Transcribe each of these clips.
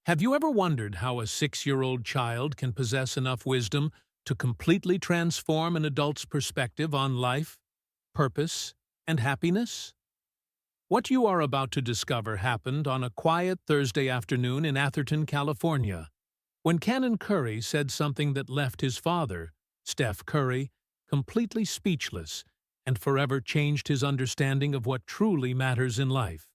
Have you ever wondered how a 6-year-old child can possess enough wisdom to completely transform an adult's perspective on life, purpose, and happiness? What you are about to discover happened on a quiet Thursday afternoon in Atherton, California, when Canon Curry said something that left his father, Steph Curry, completely speechless and forever changed his understanding of what truly matters in life.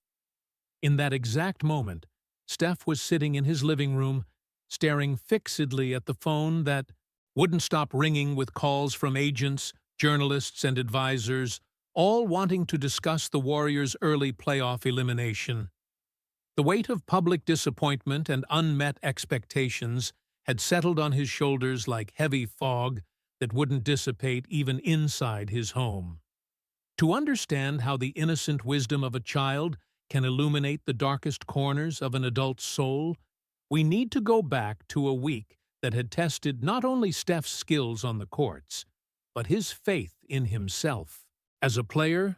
In that exact moment, Steph was sitting in his living room, staring fixedly at the phone that wouldn't stop ringing with calls from agents, journalists, and advisors, all wanting to discuss the Warriors' early playoff elimination. The weight of public disappointment and unmet expectations had settled on his shoulders like heavy fog that wouldn't dissipate even inside his home. To understand how the innocent wisdom of a child can illuminate the darkest corners of an adult's soul, we need to go back to a week that had tested not only Steph's skills on the courts, but his faith in himself as a player,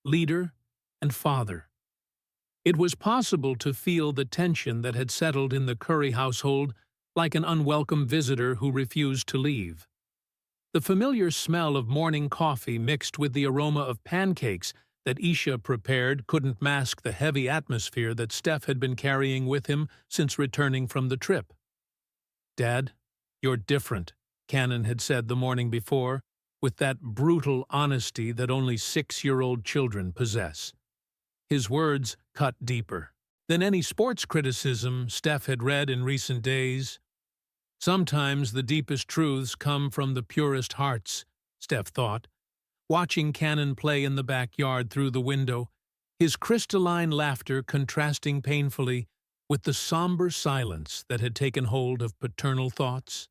leader, and father. It was possible to feel the tension that had settled in the Curry household like an unwelcome visitor who refused to leave. The familiar smell of morning coffee mixed with the aroma of pancakes that Isha prepared couldn't mask the heavy atmosphere that Steph had been carrying with him since returning from the trip. "Dad, you're different," Canon had said the morning before, with that brutal honesty that only 6-year-old children possess. His words cut deeper than any sports criticism Steph had read in recent days. Sometimes the deepest truths come from the purest hearts, Steph thought, watching Canon play in the backyard through the window, his crystalline laughter contrasting painfully with the somber silence that had taken hold of paternal thoughts.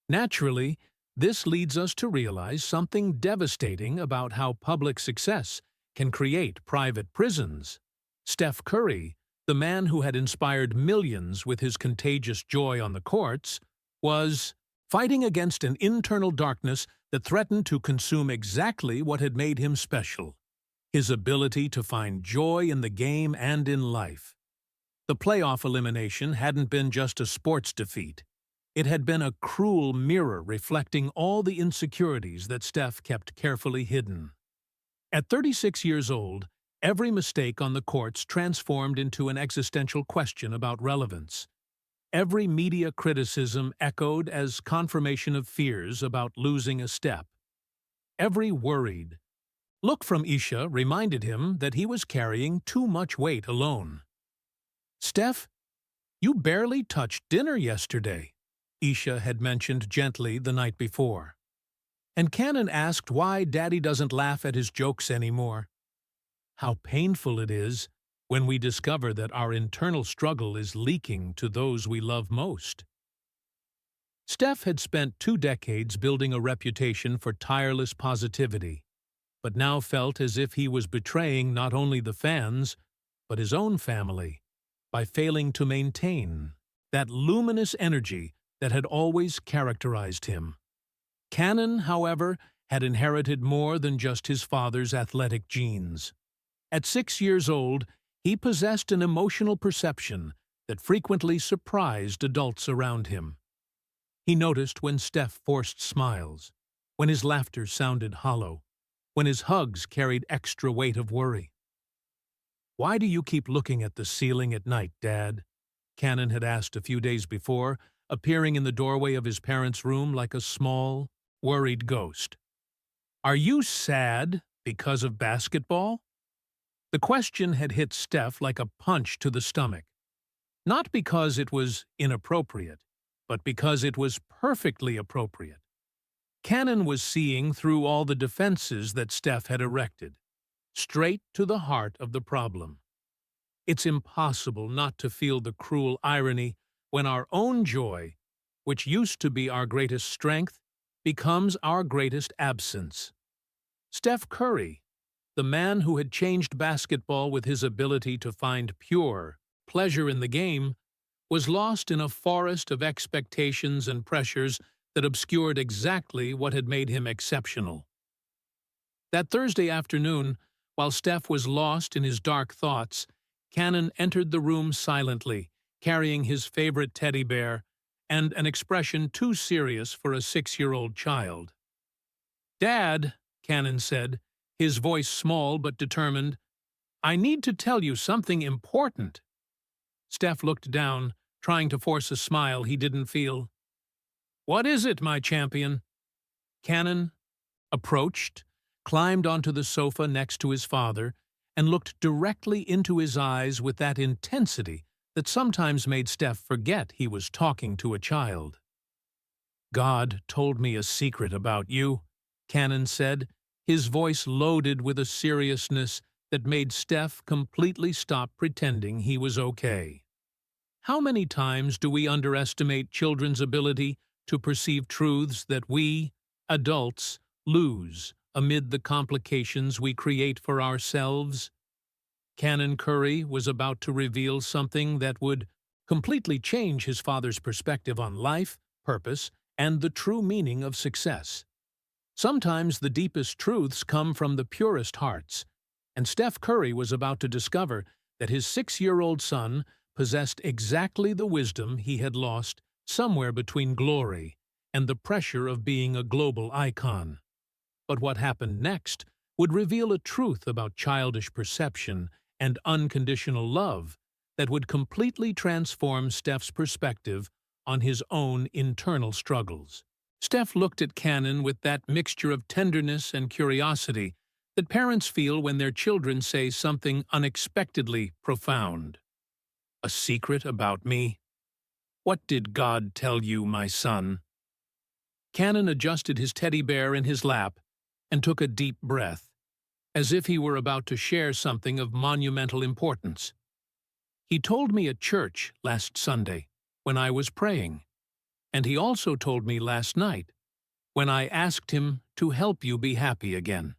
Naturally, this leads us to realize something devastating about how public success can create private prisons. Steph Curry, the man who had inspired millions with his contagious joy on the courts, was fighting against an internal darkness that threatened to consume exactly what had made him special: his ability to find joy in the game and in life. The playoff elimination hadn't been just a sports defeat. It had been a cruel mirror reflecting all the insecurities that Steph kept carefully hidden. At 36 years old, every mistake on the courts transformed into an existential question about relevance. Every media criticism echoed as confirmation of fears about losing a step. Every worried look from Isha reminded him that he was carrying too much weight alone. "Steph, you barely touched dinner yesterday," Isha had mentioned gently the night before. And Canon asked why Daddy doesn't laugh at his jokes anymore. How painful it is when we discover that our internal struggle is leaking to those we love most. Steph had spent 2 decades building a reputation for tireless positivity, but now felt as if he was betraying not only the fans, but his own family, by failing to maintain that luminous energy that had always characterized him. Canon, however, had inherited more than just his father's athletic genes. At 6 years old, he possessed an emotional perception that frequently surprised adults around him. He noticed when Steph forced smiles, when his laughter sounded hollow, when his hugs carried extra weight of worry. "Why do you keep looking at the ceiling at night, Dad?" Canon had asked a few days before, appearing in the doorway of his parents' room like a small, worried ghost. "Are you sad because of basketball?" The question had hit Steph like a punch to the stomach. Not because it was inappropriate, but because it was perfectly appropriate. Canon was seeing through all the defenses that Steph had erected, straight to the heart of the problem. It's impossible not to feel the cruel irony when our own joy, which used to be our greatest strength, becomes our greatest absence. Steph Curry, the man who had changed basketball with his ability to find pure pleasure in the game, was lost in a forest of expectations and pressures that obscured exactly what had made him exceptional. That Thursday afternoon, while Steph was lost in his dark thoughts, Canon entered the room silently, carrying his favorite teddy bear, and an expression too serious for a 6-year-old child. "Dad," Canon said, his voice small but determined, "I need to tell you something important." Steph looked down, trying to force a smile he didn't feel. "What is it, my champion?" Canon approached, climbed onto the sofa next to his father, and looked directly into his eyes with that intensity that sometimes made Steph forget he was talking to a child. "God told me a secret about you," Canon said, his voice loaded with a seriousness that made Steph completely stop pretending he was okay. How many times do we underestimate children's ability to perceive truths that we, adults, lose amid the complications we create for ourselves? Canon Curry was about to reveal something that would completely change his father's perspective on life, purpose, and the true meaning of success. Sometimes the deepest truths come from the purest hearts, and Steph Curry was about to discover that his 6-year-old son possessed exactly the wisdom he had lost somewhere between glory and the pressure of being a global icon. But what happened next would reveal a truth about childish perception and unconditional love that would completely transform Steph's perspective on his own internal struggles. Steph looked at Canon with that mixture of tenderness and curiosity that parents feel when their children say something unexpectedly profound. "A secret about me? What did God tell you, my son?" Canon adjusted his teddy bear in his lap and took a deep breath, as if he were about to share something of monumental importance. "He told me at church last Sunday, when I was praying, and he also told me last night, when I asked him to help you be happy again.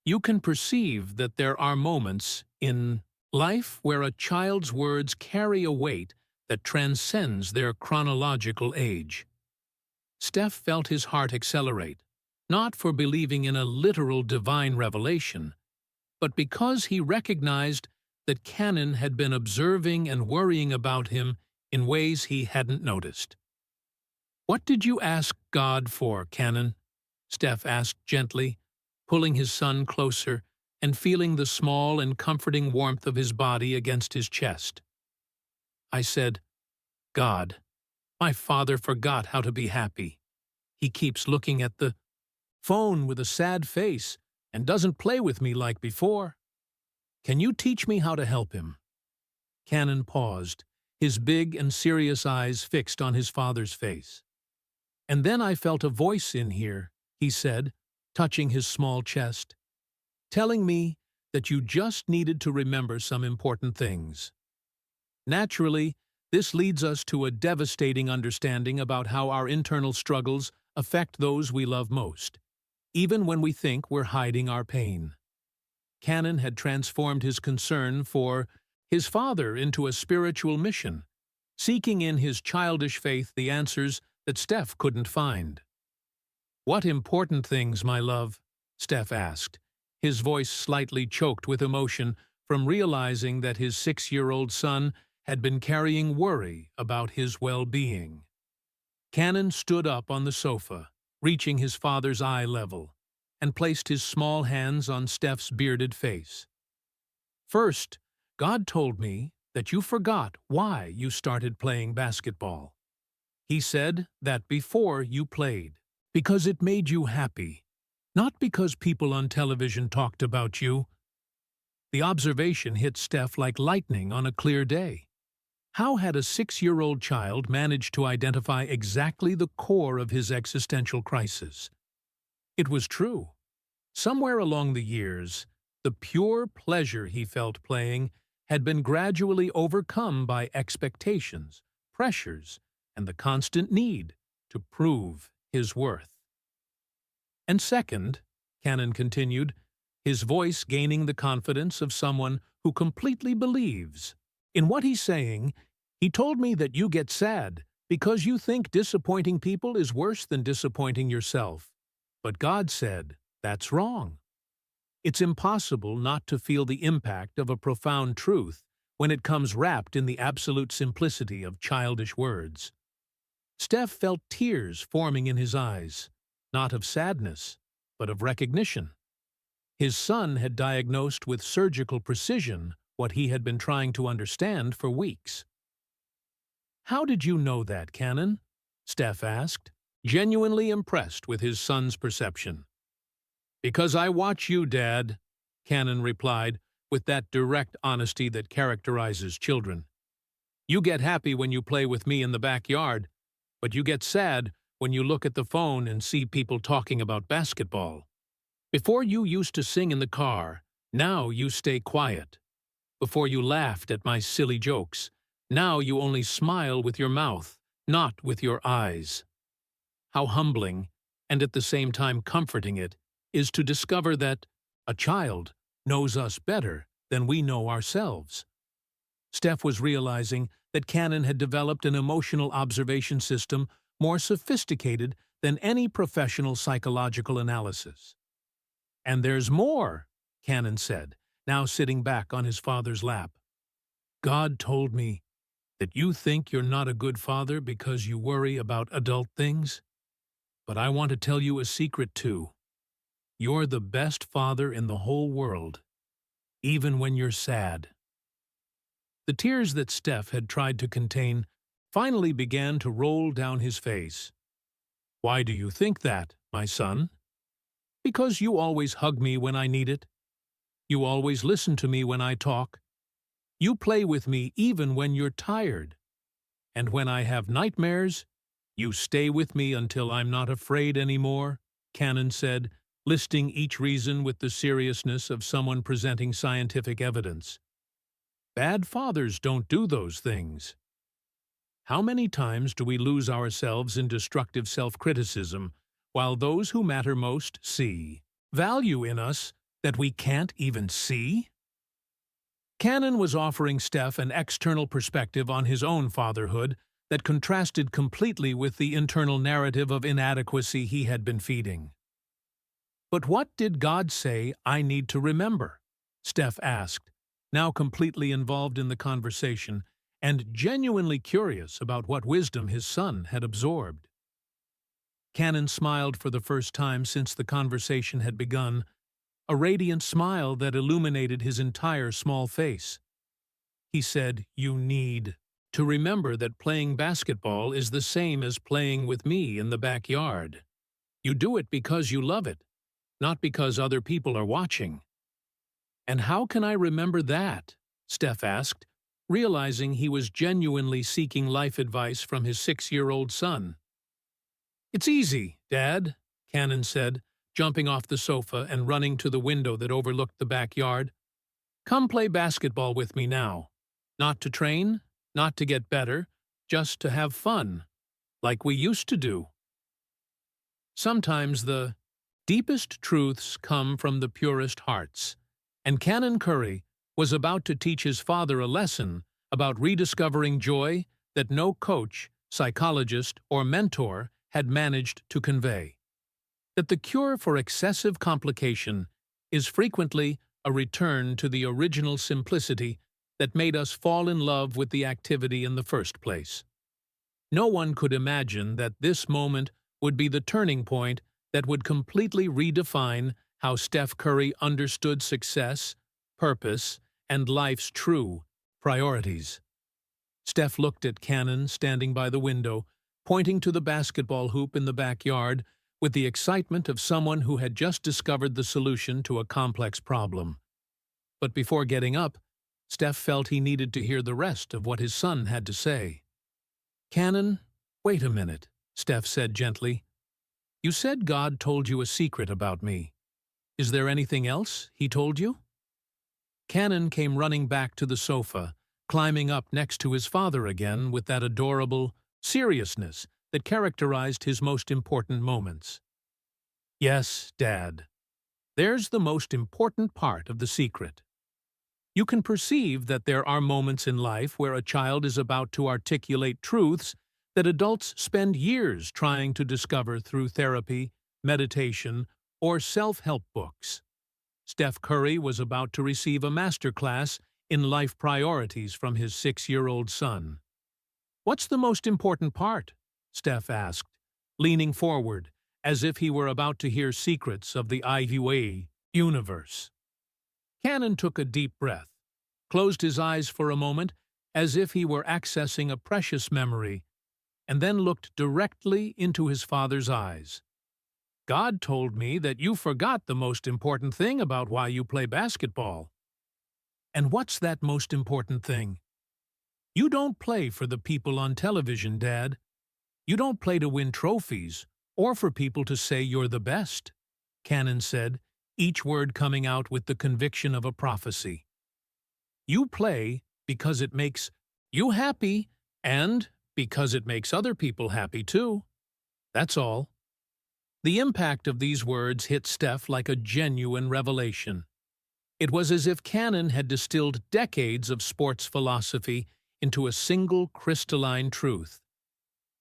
You can perceive that there are moments in life where a child's words carry a weight that transcends their chronological age." Steph felt his heart accelerate, not for believing in a literal divine revelation, but because he recognized that Canon had been observing and worrying about him in ways he hadn't noticed. "What did you ask God for, Canon?" Steph asked gently, pulling his son closer and feeling the small and comforting warmth of his body against his chest. "I said, God, my father forgot how to be happy. He keeps looking at the phone with a sad face and doesn't play with me like before. Can you teach me how to help him?" Canon paused, his big and serious eyes fixed on his father's face. "And then I felt a voice in here," he said, touching his small chest, "telling me that you just needed to remember some important things." Naturally, this leads us to a devastating understanding about how our internal struggles affect those we love most, even when we think we're hiding our pain. Canon had transformed his concern for his father into a spiritual mission, seeking in his childish faith the answers that Steph couldn't find. "What important things, my love?" Steph asked, his voice slightly choked with emotion from realizing that his 6-year-old son had been carrying worry about his well-being. Canon stood up on the sofa, reaching his father's eye level, and placed his small hands on Steph's bearded face. "First, God told me that you forgot why you started playing basketball. He said that before you played, because it made you happy, not because people on television talked about you." The observation hit Steph like lightning on a clear day. How had a 6-year-old child managed to identify exactly the core of his existential crisis? It was true. Somewhere along the years, the pure pleasure he felt playing had been gradually overcome by expectations, pressures, and the constant need to prove his worth. "And second," Canon continued, his voice gaining the confidence of someone who completely believes in what he's saying, "he told me that you get sad because you think disappointing people is worse than disappointing yourself. But God said, that's wrong. It's impossible not to feel the impact of a profound truth when it comes wrapped in the absolute simplicity of childish words. Steph felt tears forming in his eyes, not of sadness, but of recognition. His son had diagnosed with surgical precision what he had been trying to understand for weeks. "How did you know that, Canon?" Steph asked, genuinely impressed with his son's perception. "Because I watch you, Dad," Canon replied, with that direct honesty that characterizes children. "You get happy when you play with me in the backyard, but you get sad when you look at the phone and see people talking about basketball. Before you used to sing in the car, now you stay quiet. Before you laughed at my silly jokes, now you only smile with your mouth, not with your eyes." How humbling, and at the same time comforting it, is to discover that a child knows us better than we know ourselves. Steph was realizing that Canon had developed an emotional observation system more sophisticated than any professional psychological analysis. "And there's more," Canon said, now sitting back on his father's lap. "God told me that you think you're not a good father because you worry about adult things. But I want to tell you a secret too. You're the best father in the whole world, even when you're sad." The tears that Steph had tried to contain finally began to roll down his face. "Why do you think that, my son?" "Because you always hug me when I need it. You always listen to me when I talk. You play with me even when you're tired. And when I have nightmares, you stay with me until I'm not afraid anymore," Canon said, listing each reason with the seriousness of someone presenting scientific evidence. "Bad fathers don't do those things." How many times do we lose ourselves in destructive self-criticism, while those who matter most see value in us that we can't even see? Canon was offering Steph an external perspective on his own fatherhood that contrasted completely with the internal narrative of inadequacy he had been feeding. "But what did God say I need to remember?" Steph asked, now completely involved in the conversation and genuinely curious about what wisdom his son had absorbed. Canon smiled for the first time since the conversation had begun, a radiant smile that illuminated his entire small face. He said, "You need to remember that playing basketball is the same as playing with me in the backyard. You do it because you love it, not because other people are watching." "And how can I remember that?" Steph asked, realizing he was genuinely seeking life advice from his 6-year-old son. "It's easy, Dad," Canon said, jumping off the sofa and running to the window that overlooked the backyard. "Come play basketball with me now. Not to train, not to get better, just to have fun, like we used to do." Sometimes the deepest truths come from the purest hearts, and Canon Curry was about to teach his father a lesson about rediscovering joy that no coach, psychologist, or mentor had managed to convey. That the cure for excessive complication is frequently a return to the original simplicity that made us fall in love with the activity in the first place. No one could imagine that this moment would be the turning point that would completely redefine how Steph Curry understood success, purpose, and life's true priorities. Steph looked at Canon standing by the window, pointing to the basketball hoop in the backyard with the excitement of someone who had just discovered the solution to a complex problem. But before getting up, Steph felt he needed to hear the rest of what his son had to say. "Canon, wait a minute," Steph said gently. "You said God told you a secret about me. Is there anything else he told you?" Canon came running back to the sofa, climbing up next to his father again with that adorable seriousness that characterized his most important moments. "Yes, Dad. There's the most important part of the secret. You can perceive that there are moments in life where a child is about to articulate truths that adults spend years trying to discover through therapy, meditation, or self-help books. Steph Curry was about to receive a masterclass in life priorities from his 6-year-old son. "What's the most important part?" Steph asked, leaning forward, as if he were about to hear secrets of the IUA universe. Canon took a deep breath, closed his eyes for a moment, as if he were accessing a precious memory, and then looked directly into his father's eyes. "God told me that you forgot the most important thing about why you play basketball." "And what's that most important thing?" "You don't play for the people on television, Dad. You don't play to win trophies or for people to say you're the best," Canon said, each word coming out with the conviction of a prophecy. "You play because it makes you happy and because it makes other people happy too. That's all." The impact of these words hit Steph like a genuine revelation. It was as if Canon had distilled decades of sports philosophy into a single crystalline truth.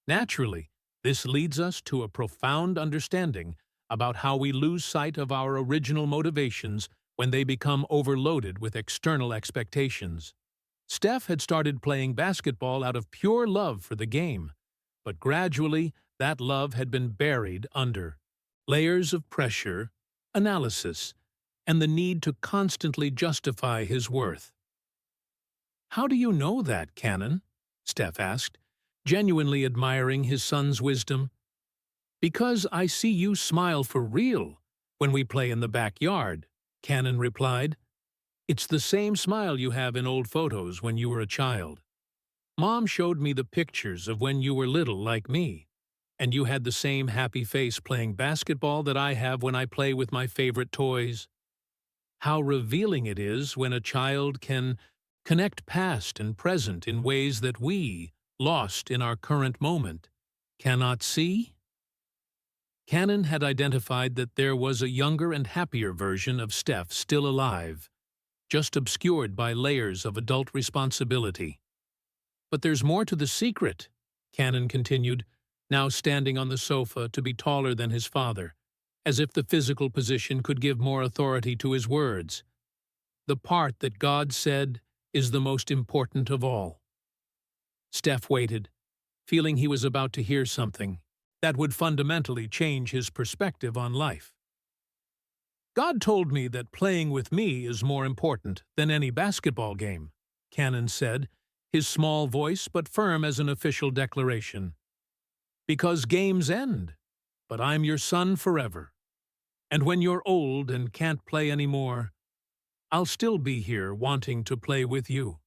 Naturally, this leads us to a profound understanding about how we lose sight of our original motivations when they become overloaded with external expectations. Steph had started playing basketball out of pure love for the game, but gradually that love had been buried under layers of pressure, analysis, and the need to constantly justify his worth. "How do you know that, Canon?" Steph asked, genuinely admiring his son's wisdom. "Because I see you smile for real when we play in the backyard," Canon replied. "It's the same smile you have in old photos when you were a child. Mom showed me the pictures of when you were little like me, and you had the same happy face playing basketball that I have when I play with my favorite toys. How revealing it is when a child can connect past and present in ways that we, lost in our current moment, cannot see." Canon had identified that there was a younger and happier version of Steph still alive, just obscured by layers of adult responsibility. "But there's more to the secret," Canon continued, now standing on the sofa to be taller than his father, as if the physical position could give more authority to his words. "The part that God said is the most important of all." Steph waited, feeling he was about to hear something that would fundamentally change his perspective on life. "God told me that playing with me is more important than any basketball game," Canon said, his small voice but firm as an official declaration. "Because games end, but I'm your son forever. And when you're old and can't play anymore, I'll still be here wanting to play with you."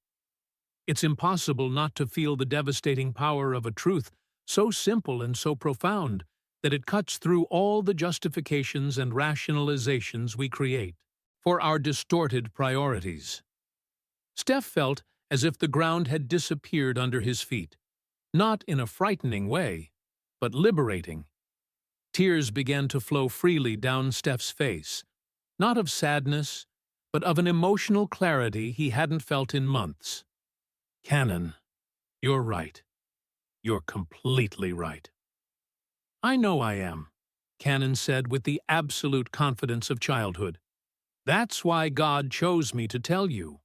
It's impossible not to feel the devastating power of a truth so simple and so profound that it cuts through all the justifications and rationalizations we create for our distorted priorities. Steph felt as if the ground had disappeared under his feet, not in a frightening way, but liberating. Tears began to flow freely down Steph's face, not of sadness, but of an emotional clarity he hadn't felt in months. "Canon, you're right. You're completely right." "I know I am," Canon said with the absolute confidence of childhood. "That's why God chose me to tell you.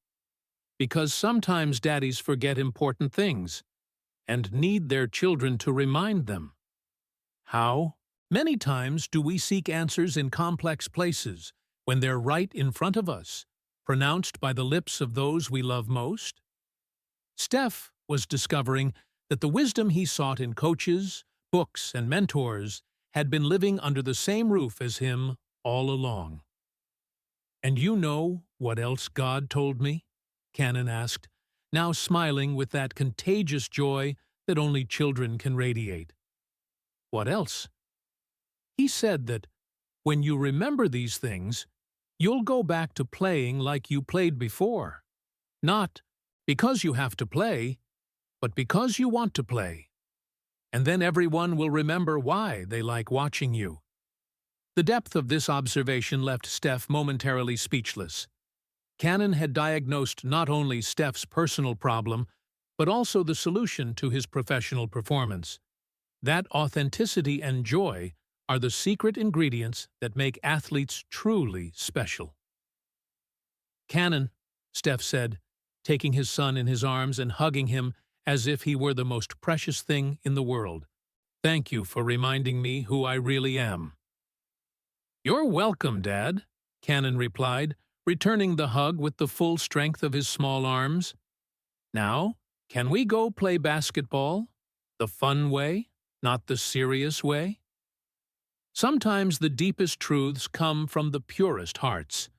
Because sometimes daddies forget important things and need their children to remind them." "How? Many times do we seek answers in complex places when they're right in front of us, pronounced by the lips of those we love most?" Steph was discovering that the wisdom he sought in coaches, books, and mentors had been living under the same roof as him all along. "And you know what else God told me?" Canon asked, now smiling with that contagious joy that only children can radiate. "What else?" "He said that when you remember these things, you'll go back to playing like you played before. Not because you have to play, but because you want to play. And then everyone will remember why they like watching you." The depth of this observation left Steph momentarily speechless. Canon had diagnosed not only Steph's personal problem, but also the solution to his professional performance. That authenticity and joy are the secret ingredients that make athletes truly special. "Canon," Steph said, taking his son in his arms and hugging him as if he were the most precious thing in the world. "Thank you for reminding me who I really am." "You're welcome, Dad," Canon replied, returning the hug with the full strength of his small arms. "Now, can we go play basketball? The fun way, not the serious way?" Sometimes the deepest truths come from the purest hearts.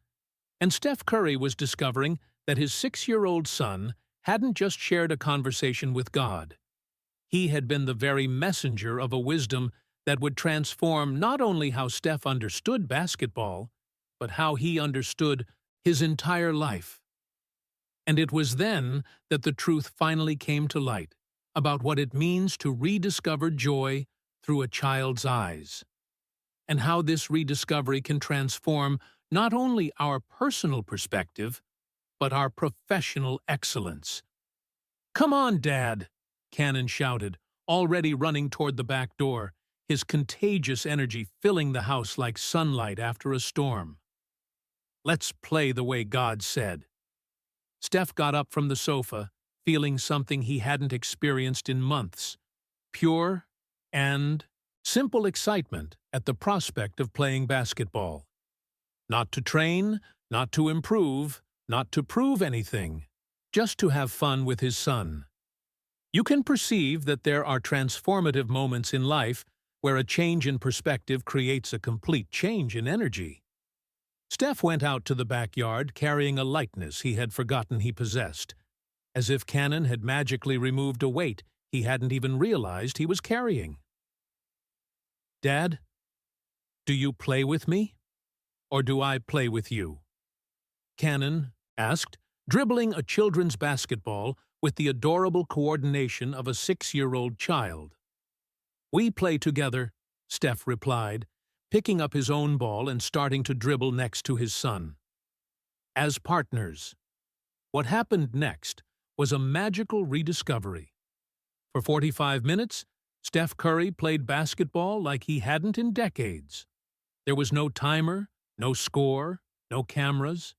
And Steph Curry was discovering that his 6-year-old son hadn't just shared a conversation with God. He had been the very messenger of a wisdom that would transform not only how Steph understood basketball, but how he understood his entire life. And it was then that the truth finally came to light about what it means to rediscover joy through a child's eyes, and how this rediscovery can transform not only our personal perspective, but our professional excellence. "Come on, Dad," Canon shouted, already running toward the back door, his contagious energy filling the house like sunlight after a storm. "Let's play the way God said." Steph got up from the sofa, feeling something he hadn't experienced in months: pure and simple excitement at the prospect of playing basketball. Not to train, not to improve, not to prove anything, just to have fun with his son. You can perceive that there are transformative moments in life where a change in perspective creates a complete change in energy. Steph went out to the backyard carrying a lightness he had forgotten he possessed, as if Canon had magically removed a weight he hadn't even realized he was carrying. "Dad, do you play with me? Or do I play with you?" Canon asked, dribbling a children's basketball with the adorable coordination of a 6-year-old child. "We play together," Steph replied, picking up his own ball and starting to dribble next to his son. As partners. What happened next was a magical rediscovery. For 45 minutes, Steph Curry played basketball like he hadn't in decades. There was no timer, no score, no cameras.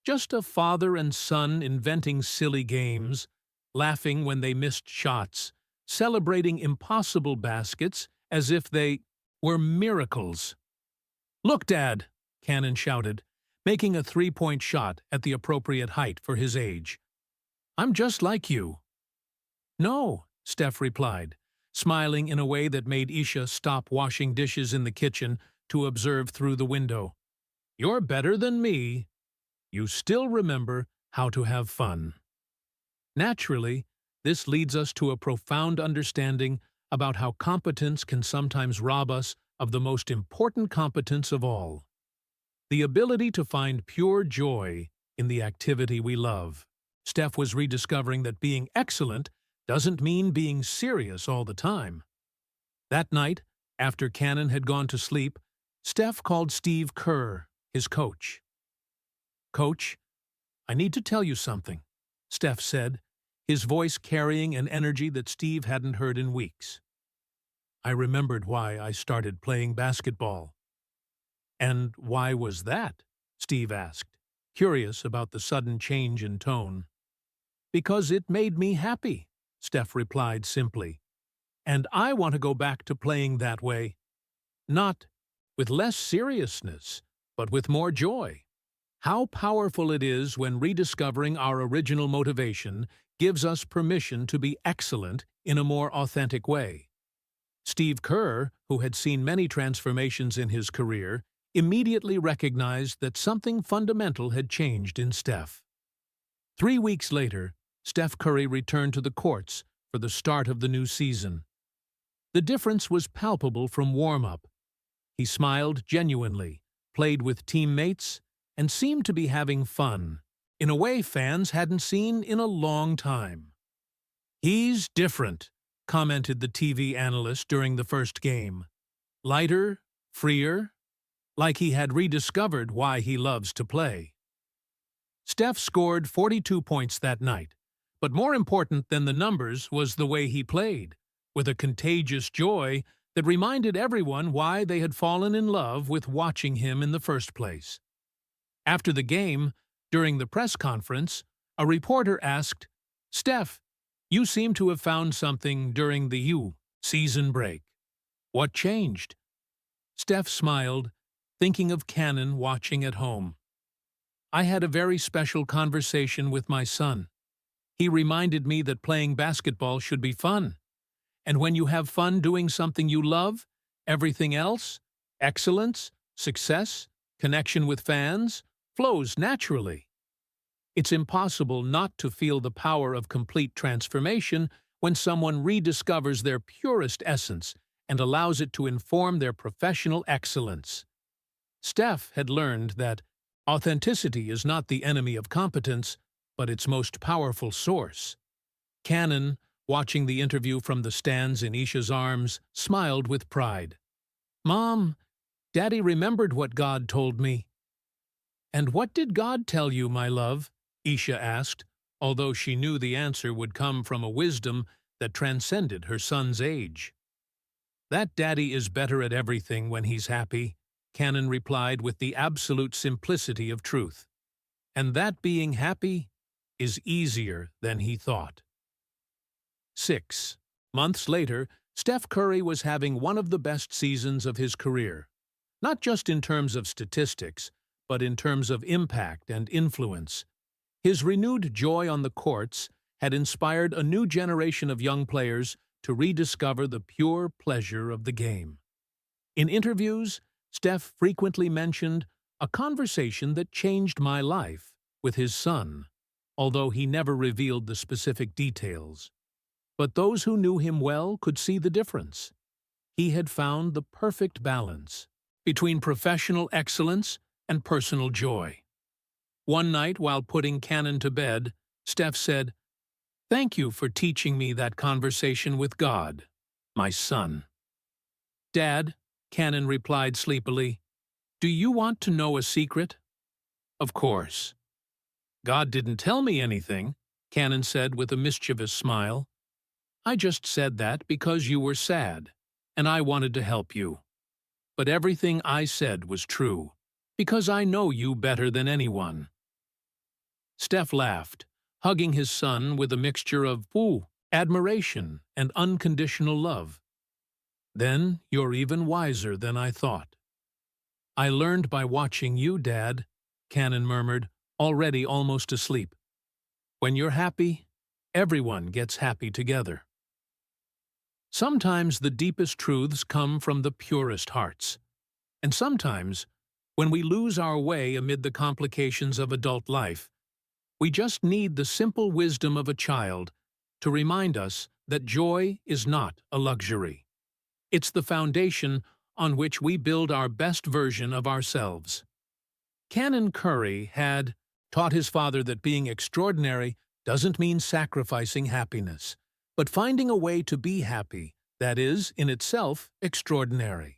Just a father and son inventing silly games, laughing when they missed shots, celebrating impossible baskets as if they were miracles. "Look, Dad," Canon shouted, making a 3-point shot at the appropriate height for his age. "I'm just like you." "No," Steph replied, smiling in a way that made Isha stop washing dishes in the kitchen to observe through the window. "You're better than me. You still remember how to have fun." Naturally, this leads us to a profound understanding about how competence can sometimes rob us of the most important competence of all: the ability to find pure joy in the activity we love. Steph was rediscovering that being excellent doesn't mean being serious all the time. That night, after Canon had gone to sleep, Steph called Steve Kerr, his coach. "Coach, I need to tell you something," Steph said, his voice carrying an energy that Steve hadn't heard in weeks. I remembered why I started playing basketball. "And why was that?" Steve asked, curious about the sudden change in tone. "Because it made me happy," Steph replied simply. "And I want to go back to playing that way. Not with less seriousness, but with more joy." How powerful it is when rediscovering our original motivation gives us permission to be excellent in a more authentic way. Steve Kerr, who had seen many transformations in his career, immediately recognized that something fundamental had changed in Steph. 3 weeks later, Steph Curry returned to the courts for the start of the new season. The difference was palpable from warm-up. He smiled genuinely, played with teammates, and seemed to be having fun, in a way fans hadn't seen in a long time. "He's different," commented the TV analyst during the first game. "Lighter, freer, like he had rediscovered why he loves to play." Steph scored 42 points that night, but more important than the numbers was the way he played, with a contagious joy that reminded everyone why they had fallen in love with watching him in the first place. After the game, during the press conference, A reporter asked, "Steph, you seem to have found something during the season break. What changed?" Steph smiled, thinking of Canon watching at home. "I had a very special conversation with my son. He reminded me that playing basketball should be fun. And when you have fun doing something you love, everything else, excellence, success, connection with fans, flows naturally. It's impossible not to feel the power of complete transformation when someone rediscovers their purest essence and allows it to inform their professional excellence." Steph had learned that authenticity is not the enemy of competence, but its most powerful source. Canon, watching the interview from the stands in Isha's arms, smiled with pride. "Mom, Daddy remembered what God told me." "And what did God tell you, my love?" Isha asked, although she knew the answer would come from a wisdom that transcended her son's age. "That Daddy is better at everything when he's happy," Canon replied with the absolute simplicity of truth. "And that being happy is easier than he thought." 6 months later, Steph Curry was having one of the best seasons of his career, not just in terms of statistics, but in terms of impact and influence. His renewed joy on the courts had inspired a new generation of young players to rediscover the pure pleasure of the game. In interviews, Steph frequently mentioned a conversation that changed my life with his son, although he never revealed the specific details. But those who knew him well could see the difference. He had found the perfect balance between professional excellence and personal joy. One night, while putting Canon to bed, Steph said, "Thank you for teaching me that conversation with God, my son." "Dad," Canon replied sleepily, "do you want to know a secret?" "Of course." "God didn't tell me anything," Canon said with a mischievous smile. "I just said that because you were sad, and I wanted to help you. But everything I said was true, because I know you better than anyone." Steph laughed, hugging his son with a mixture of admiration and unconditional love. "Then you're even wiser than I thought." "I learned by watching you, Dad," Canon murmured, already almost asleep. "When you're happy, everyone gets happy together." Sometimes the deepest truths come from the purest hearts. And sometimes, when we lose our way amid the complications of adult life, we just need the simple wisdom of a child to remind us that joy is not a luxury. It's the foundation on which we build our best version of ourselves. Canon Curry had taught his father that being extraordinary doesn't mean sacrificing happiness, but finding a way to be happy that is, in itself, extraordinary.